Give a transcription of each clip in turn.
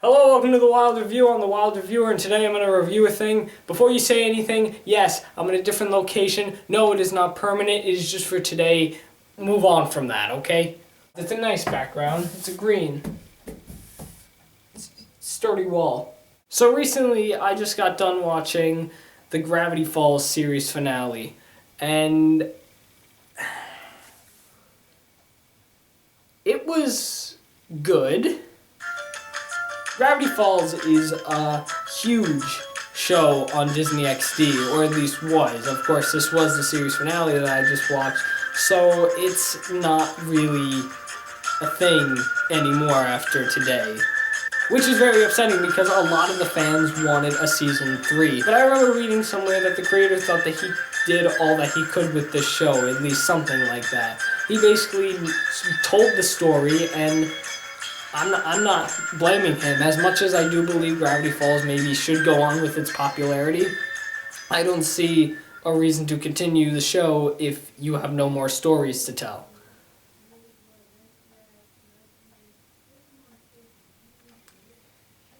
Hello, welcome to the Wild Review. I'm the Wild Reviewer, and today I'm going to review a thing. Before you say anything, yes, I'm in a different location. No, it is not permanent. It is just for today. Move on from that, okay? It's a nice background. It's a green. It's a sturdy wall. So recently, I just got done watching the Gravity Falls series finale, and it was good. Gravity Falls is a huge show on Disney XD, or at least was. Of course, this was the series finale that I just watched, so it's not really a thing anymore after today. Which is very upsetting because a lot of the fans wanted a season 3. But I remember reading somewhere that the creator thought that he did all that he could with this show, at least something like that. He basically told the story, and I'm not blaming him. As much as I do believe Gravity Falls maybe should go on with its popularity, I don't see a reason to continue the show if you have no more stories to tell.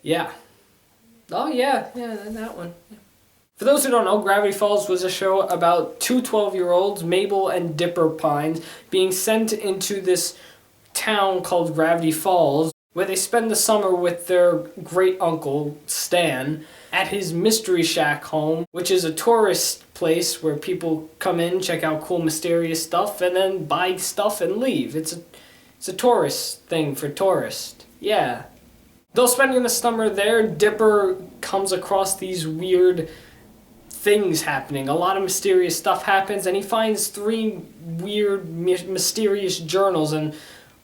Yeah. Oh yeah, that one. Yeah. For those who don't know, Gravity Falls was a show about two 12-year-olds, Mabel and Dipper Pines, being sent into this town called Gravity Falls, where they spend the summer with their great uncle, Stan, at his Mystery Shack home, which is a tourist place where people come in, check out cool mysterious stuff, and then buy stuff and leave. It's a tourist thing for tourists. Yeah. Though spending the summer there, Dipper comes across these weird things happening. A lot of mysterious stuff happens, and he finds 3 weird, mysterious journals, and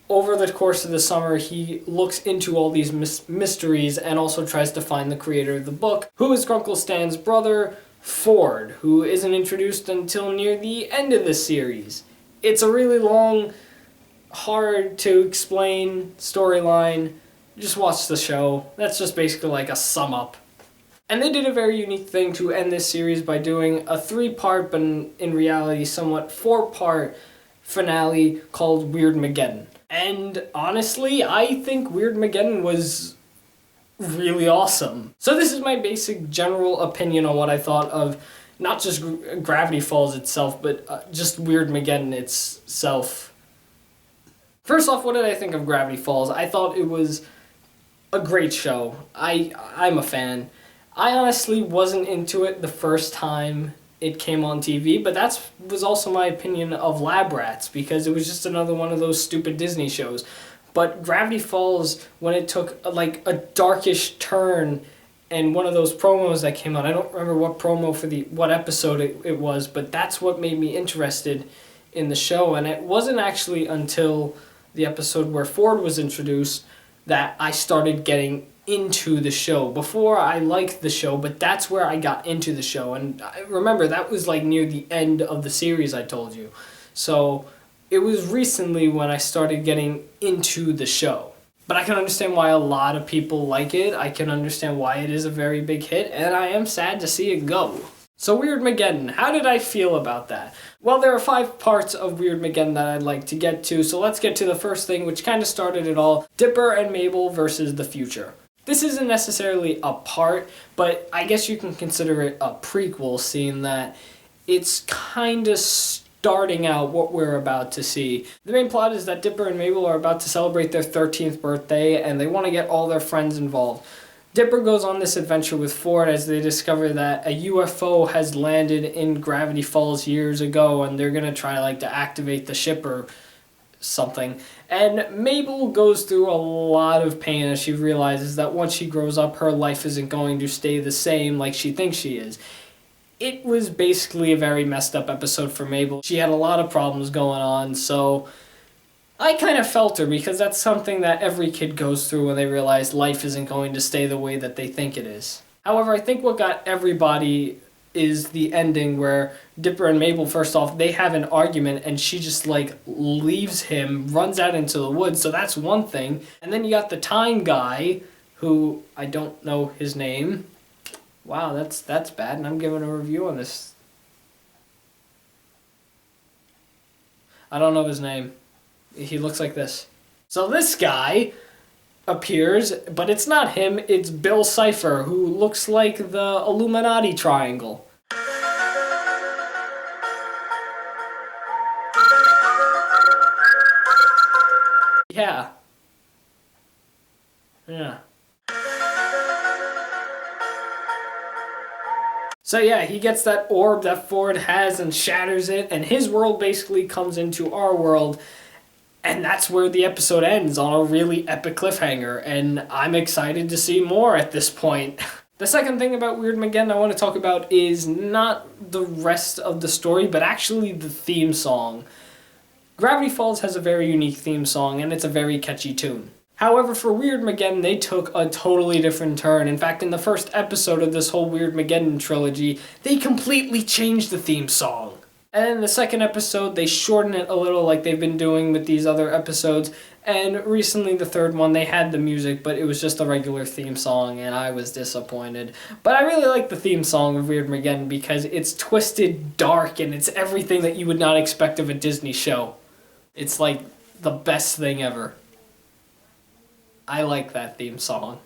over the course of the summer, he looks into all these mysteries and also tries to find the creator of the book, who is Grunkle Stan's brother, Ford, who isn't introduced until near the end of the series. It's a really long, hard to explain storyline. Just watch the show. That's just basically like a sum up. And they did a very unique thing to end this series by doing a 3-part, but in reality somewhat 4-part finale called Weirdmageddon. And honestly, I think Weirdmageddon was really awesome. So this is my basic general opinion on what I thought of not just Gravity Falls itself, but just Weirdmageddon itself. First off, what did I think of Gravity Falls? I thought it was a great show. I'm a fan. I honestly wasn't into it the first time it came on TV, but that was also my opinion of Lab Rats, because it was just another one of those stupid Disney shows. But Gravity Falls, when it took like a darkish turn, and one of those promos that came out, I don't remember what promo for what episode it was, but that's what made me interested in the show. And it wasn't actually until the episode where Ford was introduced that I started getting into the show. Before, I liked the show, but that's where I got into the show. And I remember, that was like near the end of the series I told you. So it was recently when I started getting into the show. But I can understand why a lot of people like it. I can understand why it is a very big hit, and I am sad to see it go. So Weirdmageddon, how did I feel about that? Well, there are 5 parts of Weirdmageddon that I'd like to get to, so let's get to the first thing, which kind of started it all, Dipper and Mabel versus the future. This isn't necessarily a part, but I guess you can consider it a prequel, seeing that it's kind of starting out what we're about to see. The main plot is that Dipper and Mabel are about to celebrate their 13th birthday, and they want to get all their friends involved. Dipper goes on this adventure with Ford as they discover that a UFO has landed in Gravity Falls years ago, and they're going to try to activate the ship or something. And Mabel goes through a lot of pain as she realizes that once she grows up, her life isn't going to stay the same like she thinks she is. It was basically a very messed up episode for Mabel. She had a lot of problems going on, so I kind of felt her, because that's something that every kid goes through when they realize life isn't going to stay the way that they think it is. However, I think what got everybody is the ending where Dipper and Mabel, first off, they have an argument and she just leaves him, runs out into the woods, so that's one thing. And then you got the time guy, who I don't know his name. Wow, that's bad, and I'm giving a review on this. I don't know his name. He looks like this. So this guy appears, but it's not him, it's Bill Cipher, who looks like the Illuminati triangle. Yeah. Yeah. So yeah, he gets that orb that Ford has and shatters it, and his world basically comes into our world, and that's where the episode ends, on a really epic cliffhanger, and I'm excited to see more at this point. The second thing about Weirdmageddon I want to talk about is not the rest of the story, but actually the theme song. Gravity Falls has a very unique theme song, and it's a very catchy tune. However, for Weirdmageddon, they took a totally different turn. In fact, in the first episode of this whole Weirdmageddon trilogy, they completely changed the theme song. And in the second episode, they shortened it a little like they've been doing with these other episodes. And recently, the third one, they had the music, but it was just a regular theme song, and I was disappointed. But I really like the theme song of Weirdmageddon because it's twisted, dark, and it's everything that you would not expect of a Disney show. It's like the best thing ever. I like that theme song.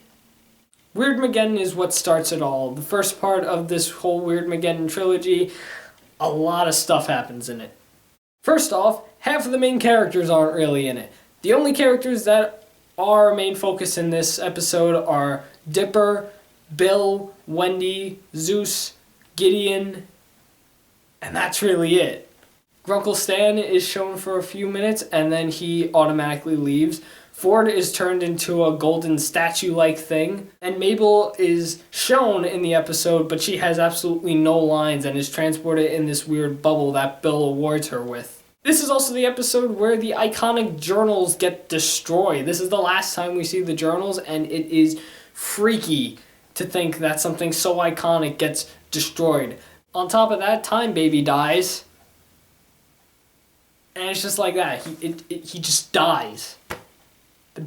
Weirdmageddon is what starts it all. The first part of this whole Weirdmageddon trilogy, a lot of stuff happens in it. First off, half of the main characters aren't really in it. The only characters that are main focus in this episode are Dipper, Bill, Wendy, Zeus, Gideon, and that's really it. Grunkle Stan is shown for a few minutes and then he automatically leaves. Ford is turned into a golden statue-like thing, and Mabel is shown in the episode, but she has absolutely no lines and is transported in this weird bubble that Bill awards her with. This is also the episode where the iconic journals get destroyed. This is the last time we see the journals, and it is freaky to think that something so iconic gets destroyed. On top of that, Time Baby dies, and it's just like that. He just dies.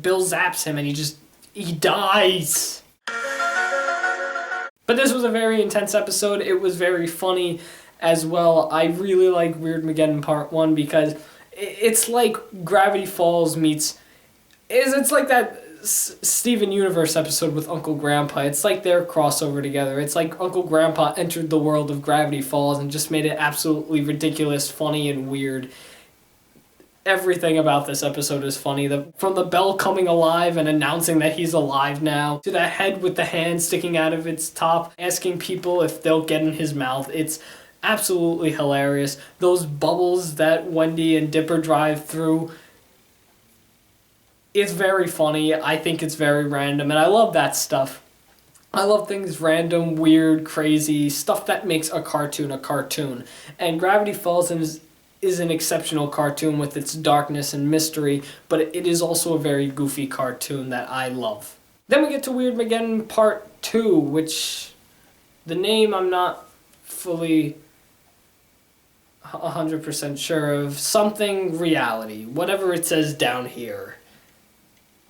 Bill zaps him and he dies. But this was a very intense episode. It was very funny as well. I really like Weirdmageddon Part 1 because it's like Gravity Falls meets... It's like that Steven Universe episode with Uncle Grandpa. It's like their crossover together. It's like Uncle Grandpa entered the world of Gravity Falls and just made it absolutely ridiculous, funny, and weird. Everything about this episode is funny. From the bell coming alive and announcing that he's alive now, to the head with the hand sticking out of its top, asking people if they'll get in his mouth. It's absolutely hilarious. Those bubbles that Wendy and Dipper drive through, it's very funny. I think it's very random, and I love that stuff. I love things random, weird, crazy, stuff that makes a cartoon a cartoon. And Gravity Falls is an exceptional cartoon with its darkness and mystery, but it is also a very goofy cartoon that I love. Then we get to Weirdmageddon Part 2, which the name I'm not fully 100% sure of. Something reality, whatever it says down here.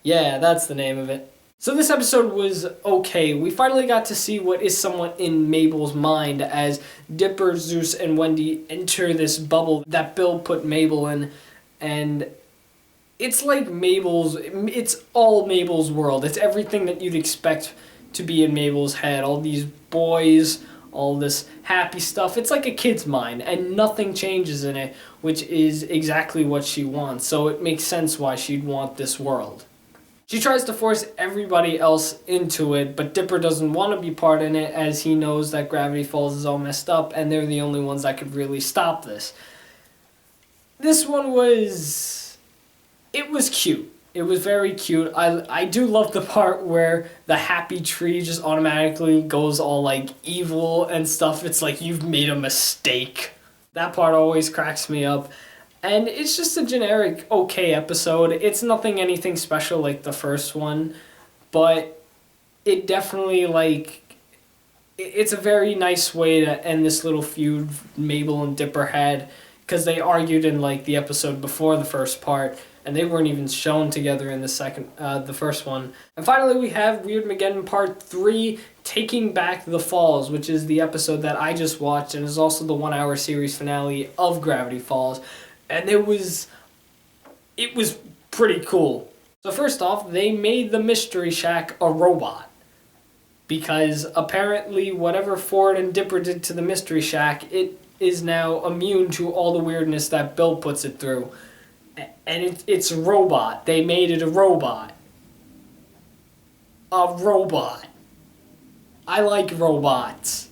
Yeah, that's the name of it. So this episode was okay. We finally got to see what is somewhat in Mabel's mind as Dipper, Zeus, and Wendy enter this bubble that Bill put Mabel in. And it's like it's all Mabel's world. It's everything that you'd expect to be in Mabel's head. All these boys, all this happy stuff. It's like a kid's mind, and nothing changes in it, which is exactly what she wants. So it makes sense why she'd want this world. She tries to force everybody else into it, but Dipper doesn't want to be part in it as he knows that Gravity Falls is all messed up and they're the only ones that could really stop this. This one was cute. It was very cute. I do love the part where the happy tree just automatically goes all like evil and stuff. It's like you've made a mistake. That part always cracks me up. And it's just a generic okay episode. It's anything special like the first one, but it definitely it's a very nice way to end this little feud Mabel and Dipper had, because they argued in the episode before the first part, and they weren't even shown together in the first one. And finally we have Weirdmageddon Part 3, Taking Back the Falls, which is the episode that I just watched and is also the 1-hour series finale of Gravity Falls. And it was pretty cool. So first off, they made the Mystery Shack a robot. Because apparently whatever Ford and Dipper did to the Mystery Shack, it is now immune to all the weirdness that Bill puts it through. And it's a robot. They made it a robot. A robot. I like robots.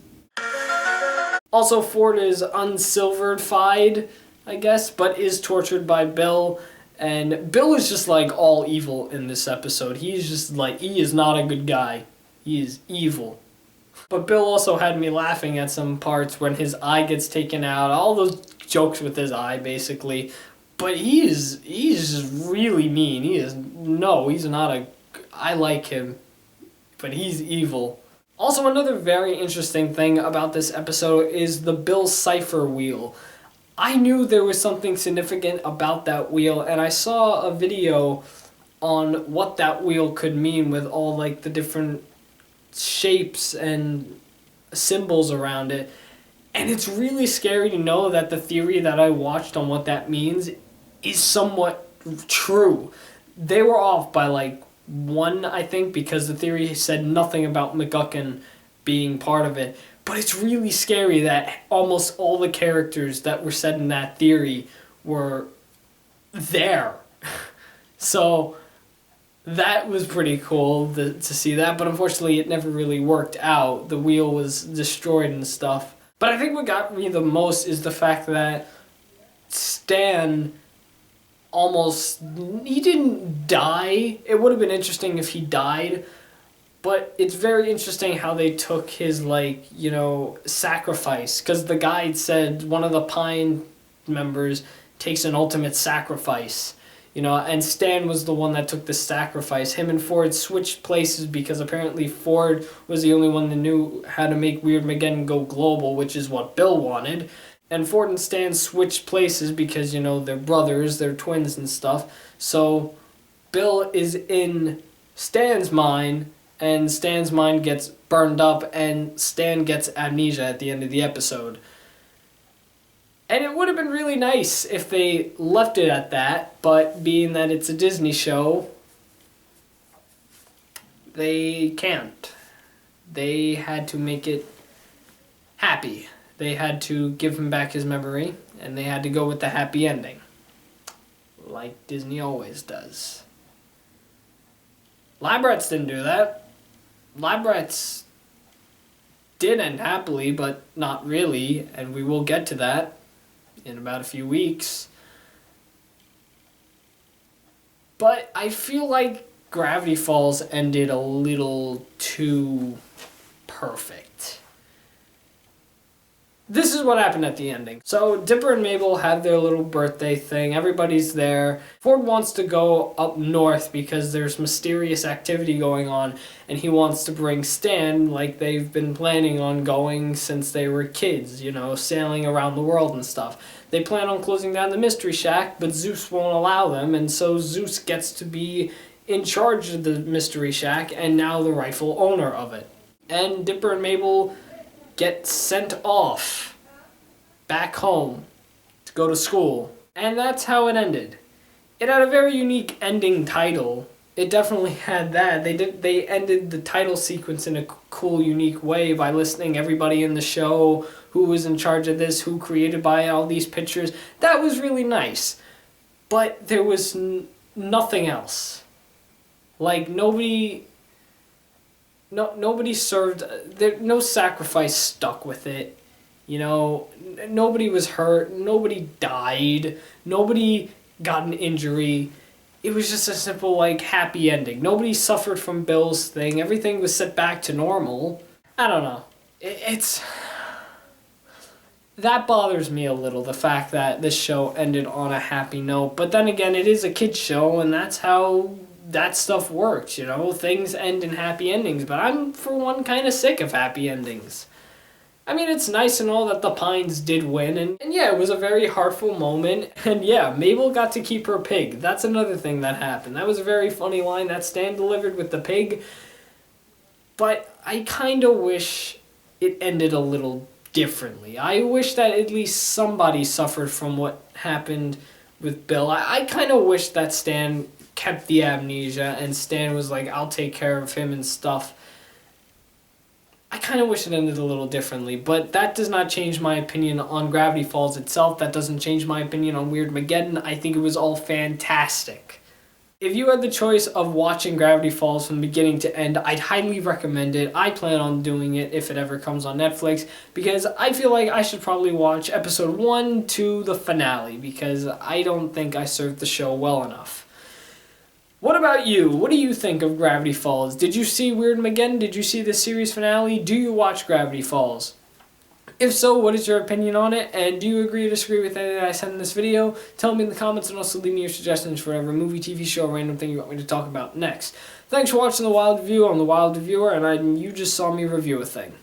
Also, Ford is unsilvered-fied, I guess, but is tortured by Bill. And Bill is just like all evil in this episode. He's just like, he is not a good guy. He is evil. But Bill also had me laughing at some parts when his eye gets taken out. All those jokes with his eye, basically. But he's just really mean. He's not a... I like him. But he's evil. Also, another very interesting thing about this episode is the Bill Cipher wheel. I knew there was something significant about that wheel, and I saw a video on what that wheel could mean with all like the different shapes and symbols around it. And it's really scary to know that the theory that I watched on what that means is somewhat true. They were off by like one, I think, because the theory said nothing about McGuckin being part of it. But it's really scary that almost all the characters that were said in that theory were there. So that was pretty cool to see that, but unfortunately it never really worked out. The wheel was destroyed and stuff. But I think what got me the most is the fact that Stan he didn't die. It would have been interesting if he died, but it's very interesting how they took his, sacrifice. Because the guide said one of the Pine members takes an ultimate sacrifice. And Stan was the one that took the sacrifice. Him and Ford switched places because apparently Ford was the only one that knew how to make Weirdmageddon go global, which is what Bill wanted. And Ford and Stan switched places because, they're brothers, they're twins and stuff. So Bill is in Stan's mind, and Stan's mind gets burned up, and Stan gets amnesia at the end of the episode. And it would have been really nice if they left it at that, but being that it's a Disney show, they can't. They had to make it happy. They had to give him back his memory, and they had to go with the happy ending. Like Disney always does. Lab Rats didn't do that. Lab Rats did end happily, but not really, and we will get to that in about a few weeks. But I feel like Gravity Falls ended a little too perfect. This is what happened at the ending. So Dipper and Mabel have their little birthday thing. Everybody's there. Ford wants to go up north because there's mysterious activity going on, and he wants to bring Stan like they've been planning on going since they were kids, sailing around the world and stuff. They plan on closing down the Mystery Shack, but Zeus won't allow them, and so Zeus gets to be in charge of the Mystery Shack and now the rightful owner of it. And Dipper and Mabel get sent off back home to go to school. And that's how it ended. It had a very unique ending title. It definitely had that. They ended the title sequence in a cool, unique way by listing everybody in the show, who was in charge of this, who created by all these pictures. That was really nice. But there was nothing else. Like, nobody served, no sacrifice stuck with it. Nobody was hurt, nobody died, nobody got an injury. It was just a simple, happy ending. Nobody suffered from Bill's thing. Everything was set back to normal. I don't know. That bothers me a little, the fact that this show ended on a happy note. But then again, it is a kid's show, and that's how that stuff works, Things end in happy endings, but I'm, for one, kind of sick of happy endings. I mean, it's nice and all that the Pines did win, and yeah, it was a very heartful moment, and yeah, Mabel got to keep her pig. That's another thing that happened. That was a very funny line that Stan delivered with the pig, but I kind of wish it ended a little differently. I wish that at least somebody suffered from what happened with Bill. I kind of wish that Stan kept the amnesia and Stan was like, I'll take care of him and stuff. I kind of wish it ended a little differently, but that does not change my opinion on Gravity Falls itself. That doesn't change my opinion on Weirdmageddon. I think it was all fantastic. If you had the choice of watching Gravity Falls from beginning to end, I'd highly recommend it. I plan on doing it if it ever comes on Netflix, because I feel like I should probably watch episode 1 to the finale, because I don't think I served the show well enough. What about you? What do you think of Gravity Falls? Did you see Weirdmageddon? Did you see the series finale? Do you watch Gravity Falls? If so, what is your opinion on it? And do you agree or disagree with anything that I said in this video? Tell me in the comments, and also leave me your suggestions for whatever movie, TV show, or random thing you want me to talk about next. Thanks for watching The Wild Review. I'm The Wild Reviewer, and you just saw me review a thing.